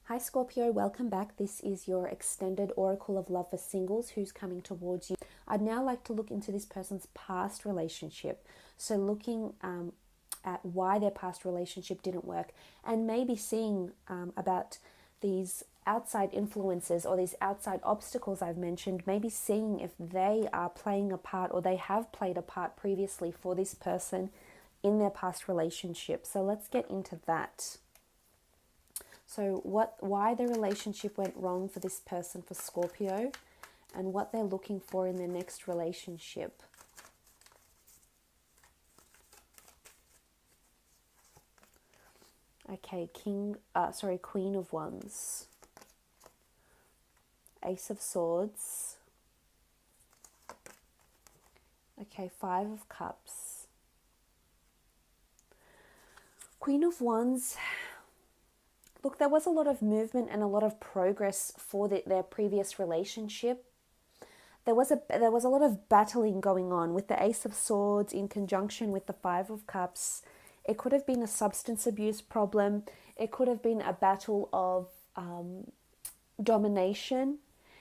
Hi Scorpio, welcome back. This is your extended oracle of love for singles who's coming towards you. I'd now like to look into this person's past relationship. So looking at why their past relationship didn't work and maybe seeing about these outside influences or these outside obstacles I've mentioned, maybe seeing if they are playing a part or they have played a part previously for this person in their past relationship. So let's get into that. So why the relationship went wrong for this person, for Scorpio, and what they're looking for in their next relationship. Okay, Queen of Wands, Ace of Swords, okay, Five of Cups, Queen of Wands. Look, there was a lot of movement and a lot of progress for their previous relationship. There was a lot of battling going on with the Ace of Swords in conjunction with the Five of Cups. It could have been a substance abuse problem. It could have been a battle of domination.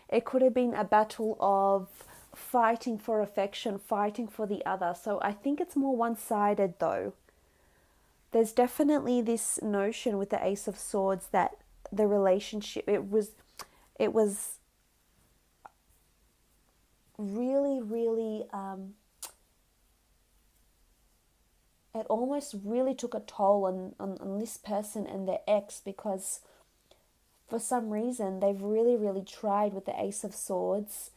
It could have been a battle of fighting for affection, fighting for the other. So I think it's more one-sided though. There's definitely this notion with the Ace of Swords that the relationship, it was really, really, it almost really took a toll on this person and their ex, because for some reason they've really, really tried with the Ace of Swords.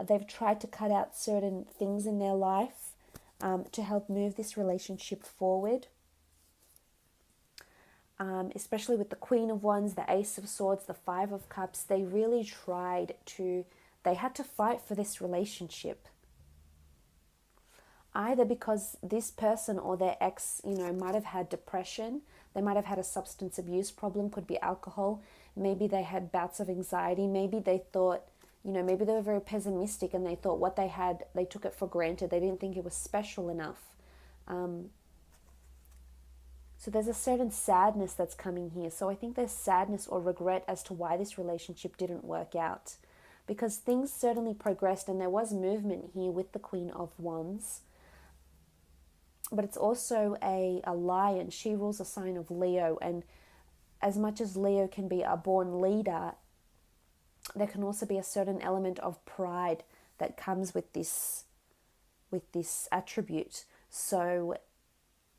They've tried to cut out certain things in their life to help move this relationship forward. Especially with the Queen of Wands, the Ace of Swords, the Five of Cups, they really they had to fight for this relationship. Either because this person or their ex, might have had depression, they might have had a substance abuse problem, could be alcohol, maybe they had bouts of anxiety, maybe they thought, maybe they were very pessimistic and they thought what they had, they took it for granted, they didn't think it was special enough. So there's a certain sadness that's coming here. So I think there's sadness or regret as to why this relationship didn't work out. Because things certainly progressed and there was movement here with the Queen of Wands. But it's also a lion. She rules a sign of Leo. And as much as Leo can be a born leader, there can also be a certain element of pride that comes with this attribute. So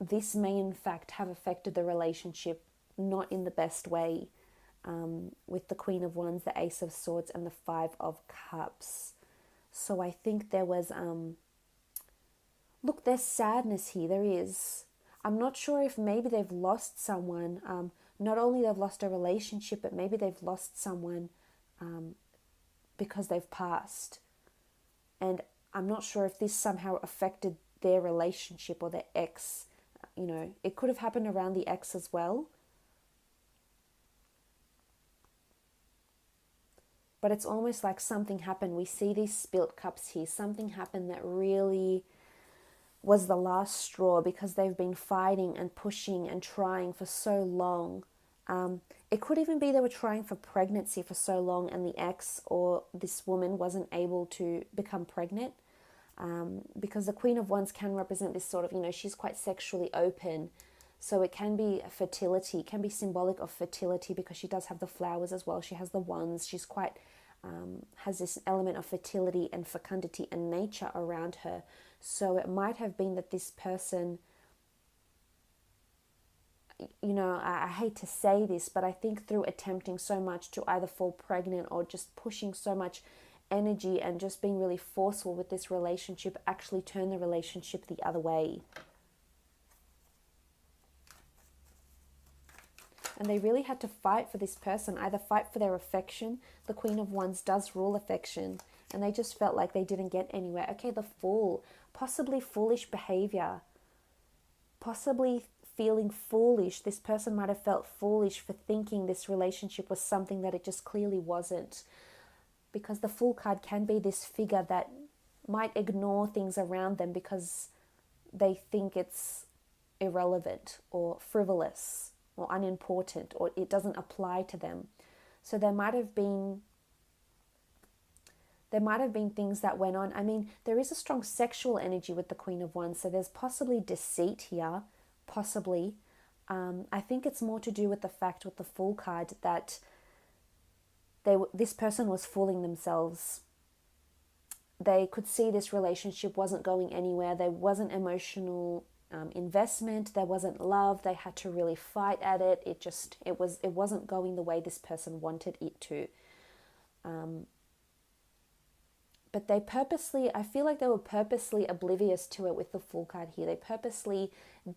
this may in fact have affected the relationship not in the best way, with the Queen of Wands, the Ace of Swords, and the Five of Cups. So I think there was, look, there's sadness here, there is. I'm not sure if maybe they've lost someone, not only they've lost a relationship, but maybe they've lost someone because they've passed. And I'm not sure if this somehow affected their relationship or their ex. It could have happened around the ex as well. But it's almost like something happened. We see these spilt cups here. Something happened that really was the last straw, because they've been fighting and pushing and trying for so long. It could even be they were trying for pregnancy for so long and the ex or this woman wasn't able to become pregnant. Because the Queen of Wands can represent this sort of, she's quite sexually open. So it can be fertility, it can be symbolic of fertility, because she does have the flowers as well. She has the wands. She's quite, has this element of fertility and fecundity and nature around her. So it might have been that this person, I hate to say this, but I think through attempting so much to either fall pregnant or just pushing so much energy and just being really forceful with this relationship, actually turn the relationship the other way. And they really had to fight for this person, either fight for their affection. The Queen of Wands does rule affection, and they just felt like they didn't get anywhere. Okay, the Fool, possibly foolish behavior, possibly feeling foolish. This person might have felt foolish for thinking this relationship was something that it just clearly wasn't. Because the Fool card can be this figure that might ignore things around them because they think it's irrelevant or frivolous or unimportant, or it doesn't apply to them. So there might have been things that went on. I mean, there is a strong sexual energy with the Queen of Wands, so there's possibly deceit here, possibly. I think it's more to do with the fact with the Fool card that this person was fooling themselves. They could see this relationship wasn't going anywhere. There wasn't emotional investment. There wasn't love. They had to really fight at it. It wasn't going the way this person wanted it to. But I feel like they were purposely oblivious to it with the Fool card here. They purposely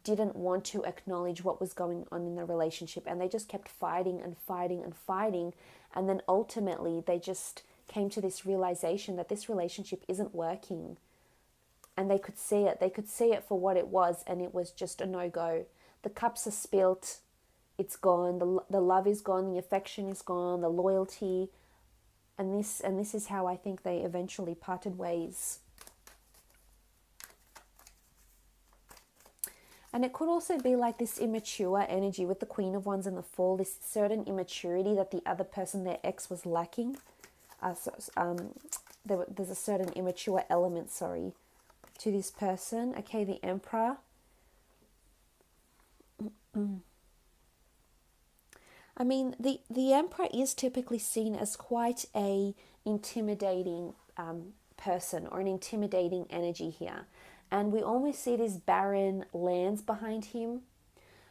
didn't want to acknowledge what was going on in the relationship, and they just kept fighting and fighting and fighting. And then ultimately they just came to this realization that this relationship isn't working. And they could see it. They could see it for what it was, and it was just a no-go. The cups are spilt. It's gone. The love is gone. The affection is gone. The loyalty. And this is how I think they eventually parted ways. And it could also be like this immature energy with the Queen of Wands and the Fool, this certain immaturity that the other person, their ex, was lacking. There's a certain immature element, to this person. Okay, the Emperor. I mean, the Emperor is typically seen as quite a intimidating person, or an intimidating energy here. And we almost see these barren lands behind him.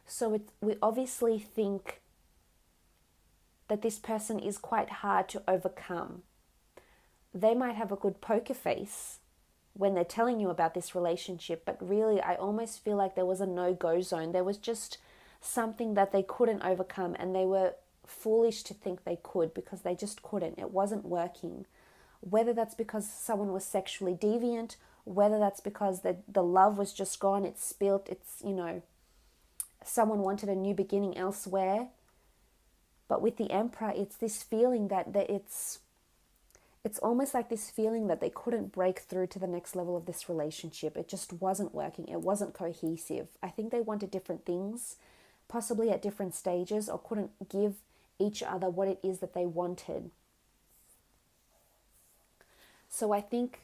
So we obviously think that this person is quite hard to overcome. They might have a good poker face when they're telling you about this relationship, but really I almost feel like there was a no-go zone. There was just something that they couldn't overcome, and they were foolish to think they could, because they just couldn't. It wasn't working. Whether that's because someone was sexually deviant, whether that's because the love was just gone, it's spilt, someone wanted a new beginning elsewhere. But with the Emperor, it's this feeling that it's almost like this feeling that they couldn't break through to the next level of this relationship. It just wasn't working. It wasn't cohesive. I think they wanted different things, possibly at different stages, or couldn't give each other what it is that they wanted. So I think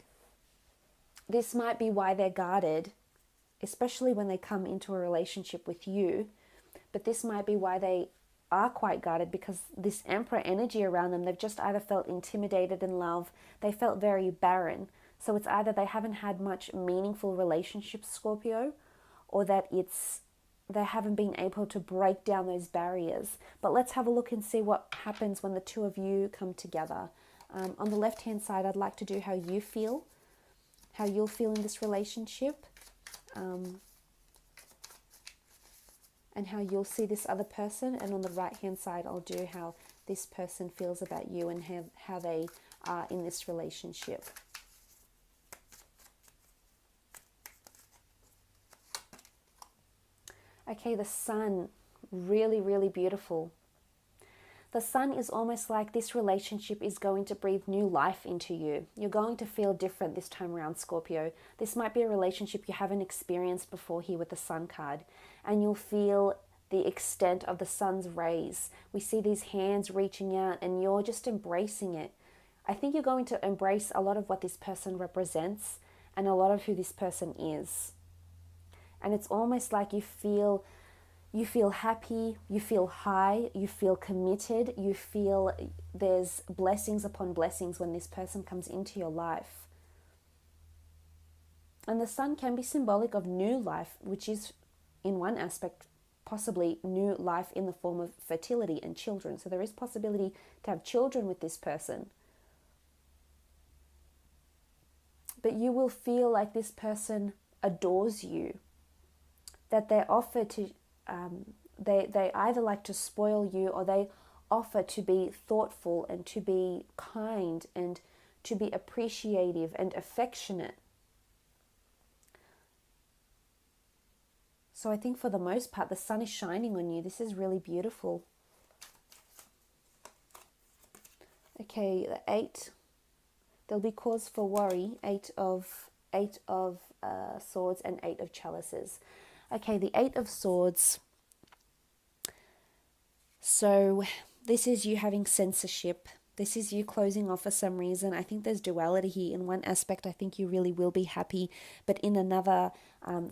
this might be why they're guarded, especially when they come into a relationship with you. But this might be why they are quite guarded, because this Emperor energy around them, they've just either felt intimidated in love, they felt very barren. So it's either they haven't had much meaningful relationships, Scorpio, or that they haven't been able to break down those barriers. But let's have a look and see what happens when the two of you come together. On the left-hand side, I'd like to do how you feel, how you'll feel in this relationship, and how you'll see this other person. And on the right-hand side, I'll do how this person feels about you and how they are in this relationship. Okay, the Sun, really, really beautiful. The Sun is almost like this relationship is going to breathe new life into you. You're going to feel different this time around, Scorpio. This might be a relationship you haven't experienced before here with the Sun card. And you'll feel the extent of the Sun's rays. We see these hands reaching out, and you're just embracing it. I think you're going to embrace a lot of what this person represents and a lot of who this person is. And it's almost like you feel happy, you feel high, you feel committed, you feel there's blessings upon blessings when this person comes into your life. And the Sun can be symbolic of new life, which is in one aspect possibly new life in the form of fertility and children. So there is possibility to have children with this person. But you will feel like this person adores you, that they offer to they either like to spoil you, or they offer to be thoughtful and to be kind and to be appreciative and affectionate. So I think for the most part, the Sun is shining on you. This is really beautiful. Okay, the 8. There'll be cause for worry. 8 of Swords and 8 of Chalices. Okay, the 8 of Swords. So This is you having censorship. This is you closing off for some reason. I think there's duality here. In one aspect, I think you really will be happy. But in another,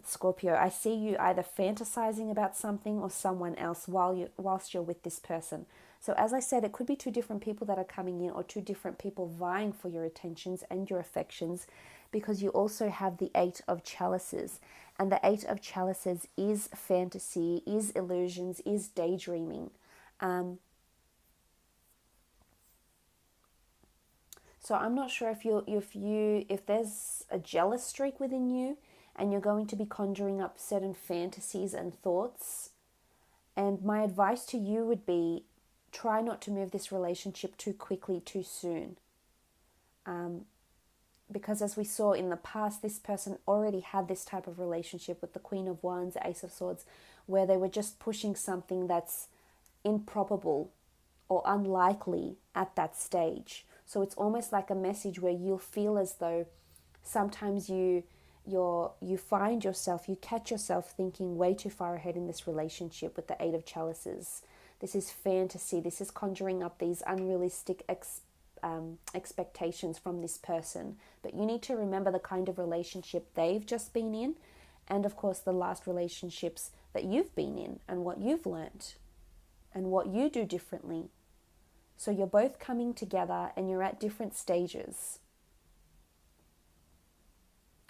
Scorpio, I see you either fantasizing about something or someone else whilst you're with this person. So as I said, it could be two different people that are coming in, or two different people vying for your attentions and your affections, because you also have the Eight of Chalices. And the Eight of Chalices is fantasy, is illusions, is daydreaming. So I'm not sure if there's a jealous streak within you, and you're going to be conjuring up certain fantasies and thoughts. And my advice to you would be, try not to move this relationship too quickly, too soon. Because as we saw in the past, this person already had this type of relationship with the Queen of Wands, Ace of Swords, where they were just pushing something that's improbable or unlikely at that stage. So it's almost like a message where you'll feel as though sometimes you find yourself, you catch yourself thinking way too far ahead in this relationship with the Eight of Chalices. This is fantasy. This is conjuring up these unrealistic expectations from this person. But you need to remember the kind of relationship they've just been in, and of course the last relationships that you've been in, and what you've learnt and what you do differently. So you're both coming together and you're at different stages.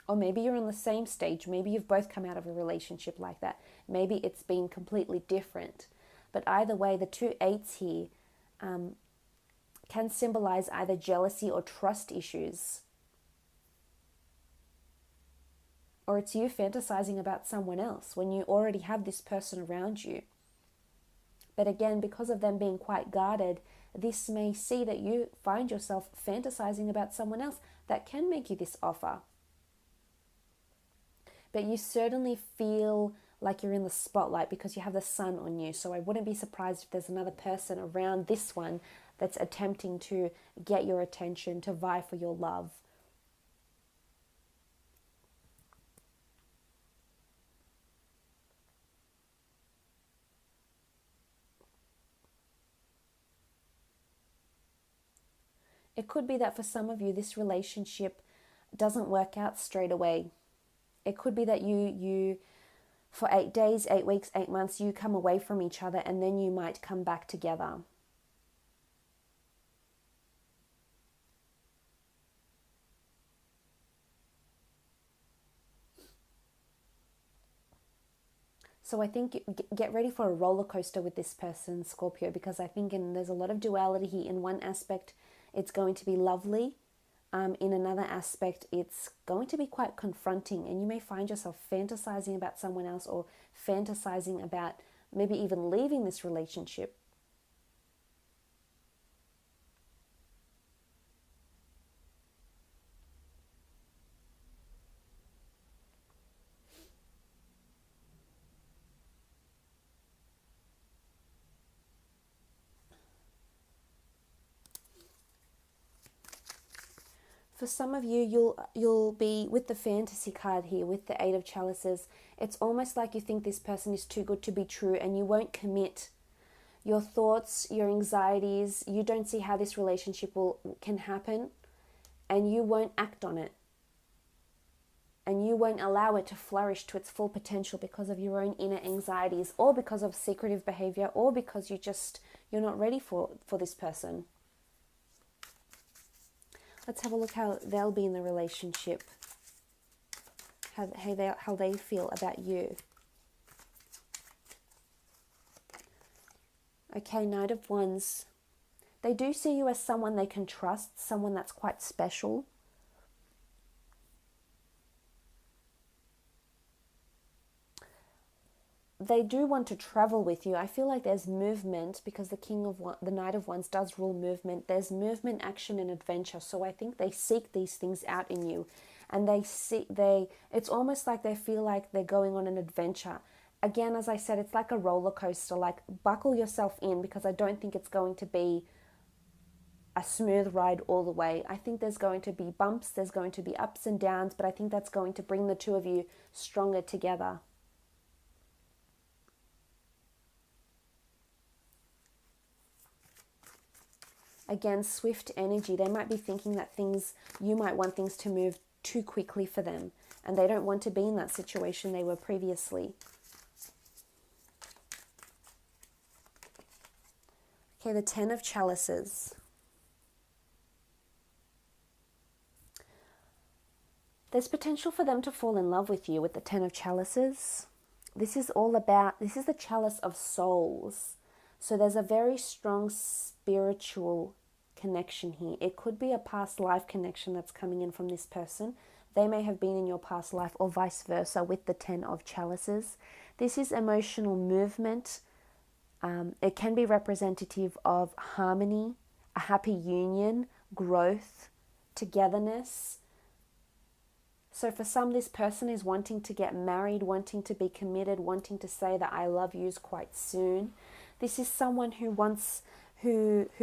Or maybe you're on the same stage. Maybe you've both come out of a relationship like that. Maybe it's been completely different. But either way, the two eights here can symbolize either jealousy or trust issues. Or it's you fantasizing about someone else when you already have this person around you. But again, because of them being quite guarded, this may see that you find yourself fantasizing about someone else that can make you this offer. But you certainly feel like you're in the spotlight because you have the sun on you. So I wouldn't be surprised if there's another person around this one that's attempting to get your attention, to vie for your love. It could be that for some of you, this relationship doesn't work out straight away. It could be that you for 8 days, 8 weeks, 8 months, you come away from each other and then you might come back together. So I think get ready for a roller coaster with this person, Scorpio, because I think there's a lot of duality here. In one aspect, it's going to be lovely. In another aspect, it's going to be quite confronting, and you may find yourself fantasizing about someone else, or fantasizing about maybe even leaving this relationship. For some of you, you'll be with the fantasy card here, with the Eight of Chalices. It's almost like you think this person is too good to be true, and you won't commit. Your thoughts, your anxieties, you don't see how this relationship can happen, and you won't act on it. And you won't allow it to flourish to its full potential because of your own inner anxieties, or because of secretive behavior, or because you're not ready for this person. Let's have a look how they'll be in the relationship, how they feel about you. Okay, Knight of Wands. They do see you as someone they can trust, someone that's quite special. They do want to travel with you. I feel like there's movement because the Knight of Wands does rule movement. There's movement, action, and adventure. So I think they seek these things out in you, and it's almost like they feel like they're going on an adventure. Again, as I said, it's like a roller coaster. Like, buckle yourself in, because I don't think it's going to be a smooth ride all the way. I think there's going to be bumps, there's going to be ups and downs, but I think that's going to bring the two of you stronger together. Again, swift energy. They might be thinking that you might want things to move too quickly for them, and they don't want to be in that situation they were previously. Okay, the Ten of Chalices. There's potential for them to fall in love with you with the Ten of Chalices. This is the chalice of souls. So there's a very strong spiritual connection here. It could be a past life connection that's coming in from this person. They may have been in your past life, or vice versa with the Ten of Chalices. This is emotional movement. It can be representative of harmony, a happy union, growth, togetherness. So for some, this person is wanting to get married, wanting to be committed, wanting to say that I love yous quite soon. This is someone who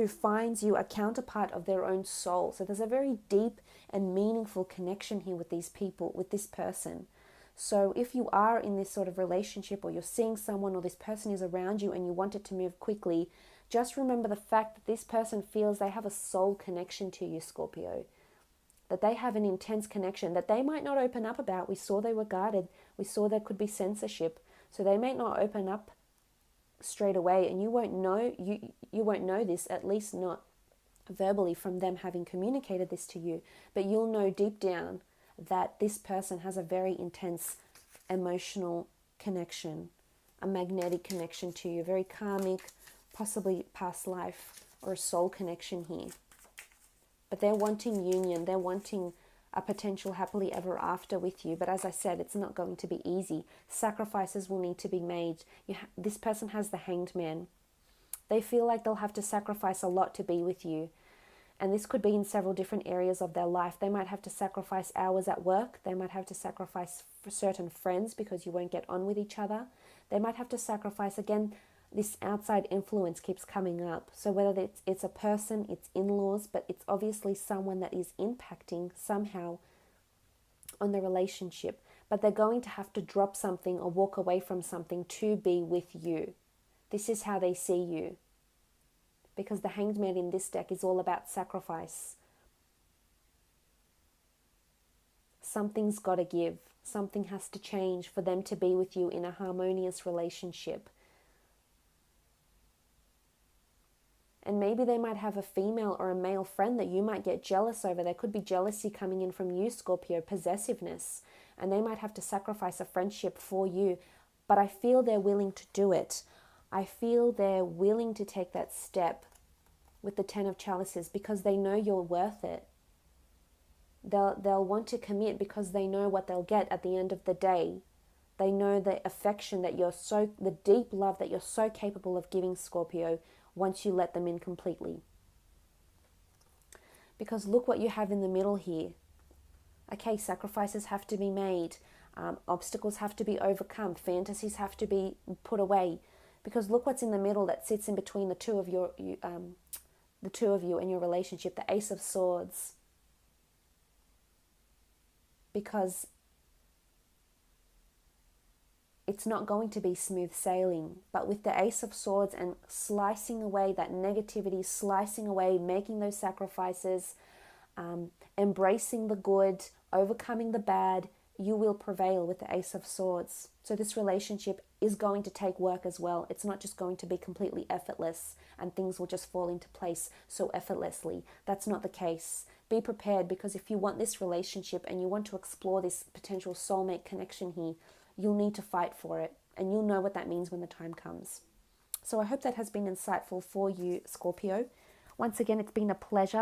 finds you a counterpart of their own soul. So there's a very deep and meaningful connection here with these people, with this person. So if you are in this sort of relationship, or you're seeing someone, or this person is around you and you want it to move quickly, just remember the fact that this person feels they have a soul connection to you, Scorpio. That they have an intense connection that they might not open up about. We saw they were guarded. We saw there could be censorship. So they may not open up straight away, and you won't know this, at least not verbally from them having communicated this to you. But you'll know deep down that this person has a very intense emotional connection, a magnetic connection to you, very karmic, possibly past life or a soul connection here. But they're wanting union, they're wanting a potential happily ever after with you. But as I said, it's not going to be easy. Sacrifices will need to be made. This person has the Hanged Man. They feel like they'll have to sacrifice a lot to be with you. And this could be in several different areas of their life. They might have to sacrifice hours at work. They might have to sacrifice for certain friends because you won't get on with each other. They might have to sacrifice, again, this outside influence keeps coming up. So whether it's a person, it's in-laws, but it's obviously someone that is impacting somehow on the relationship. But they're going to have to drop something or walk away from something to be with you. This is how they see you. Because the Hanged Man in this deck is all about sacrifice. Something's got to give. Something has to change for them to be with you in a harmonious relationship. And maybe they might have a female or a male friend that you might get jealous over. There could be jealousy coming in from you, Scorpio, possessiveness. And they might have to sacrifice a friendship for you. But I feel they're willing to do it. I feel they're willing to take that step with the Ten of Chalices because they know you're worth it. They'll want to commit because they know what they'll get at the end of the day. They know the affection that the deep love that you're so capable of giving, Scorpio, once you let them in completely. Because look what you have in the middle here. Okay, sacrifices have to be made. Obstacles have to be overcome. Fantasies have to be put away. Because look what's in the middle that sits in between the two of you and your relationship, the Ace of Swords. Because it's not going to be smooth sailing. But with the Ace of Swords and slicing away that negativity, slicing away, making those sacrifices, embracing the good, overcoming the bad, you will prevail with the Ace of Swords. So this relationship is going to take work as well. It's not just going to be completely effortless and things will just fall into place so effortlessly. That's not the case. Be prepared, because if you want this relationship and you want to explore this potential soulmate connection here, you'll need to fight for it, and you'll know what that means when the time comes. So I hope that has been insightful for you, Scorpio. Once again, it's been a pleasure.